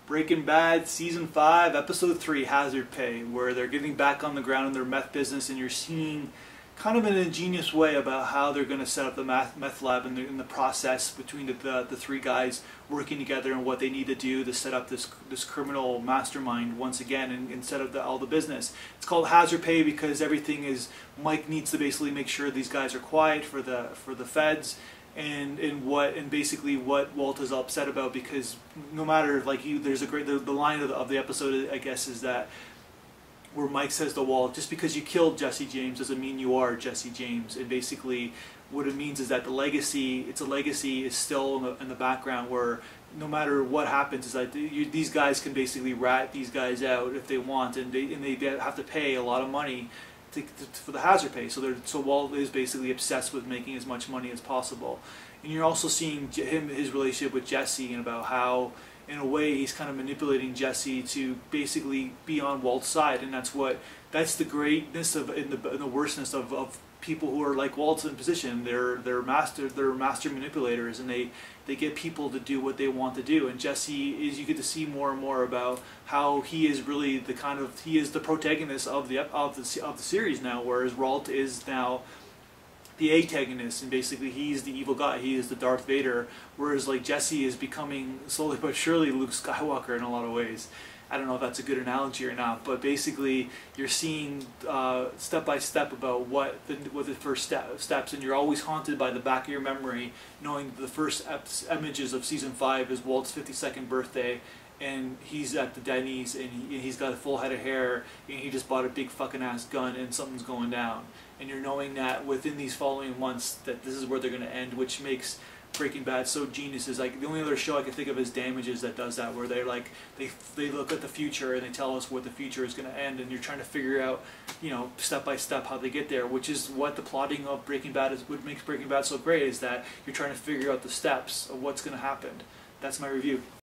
Breaking Bad Season 5, Episode 3, Hazard Pay, where they're getting back on the ground in their meth business, and you're seeing kind of an ingenious way about how they're going to set up the meth lab and in the process between the three guys working together and what they need to do to set up this criminal mastermind once again and set up all the business. It's called Hazard Pay because everything is, Mike needs to basically make sure these guys are quiet for the feds. And basically what Walt is upset about, because no matter, like, there's a great, the line of the episode, I guess, is that where Mike says to Walt, just because you killed Jesse James doesn't mean you are Jesse James. And basically what it means is that the legacy, it's a legacy, is still in the background, where no matter what happens, is that these guys can basically rat these guys out if they want, and they have to pay a lot of money for the hazard pay. So Walt is basically obsessed with making as much money as possible. And you're also seeing his relationship with Jesse, and about how, in a way, he's kind of manipulating Jesse to basically be on Walt's side. And that's the greatness of, in the worstness of people who are like Walt's in position. They're master manipulators, and they get people to do what they want to do. And Jesse you get to see more and more about how he is really he is the protagonist of the series now, whereas Walt is now the antagonist, and basically he's the evil guy. He is the Darth Vader, whereas like Jesse is becoming slowly but surely Luke Skywalker in a lot of ways. I don't know if that's a good analogy or not, but basically you're seeing step by step about what the first steps, and you're always haunted by the back of your memory, knowing the first images of Season 5 is Walt's 52nd birthday, and he's at the Denny's, and he's got a full head of hair, and he just bought a big fucking ass gun, and something's going down. And you're knowing that within these following months that this is where they're going to end, which makes Breaking Bad so genius. Is like the only other show I can think of is Damages that does that, where they're like they look at the future and they tell us what the future is going to end, and you're trying to figure out, you know, step by step how they get there, which is what the plotting of Breaking Bad is. What makes Breaking Bad so great is that you're trying to figure out the steps of what's going to happen. That's my review.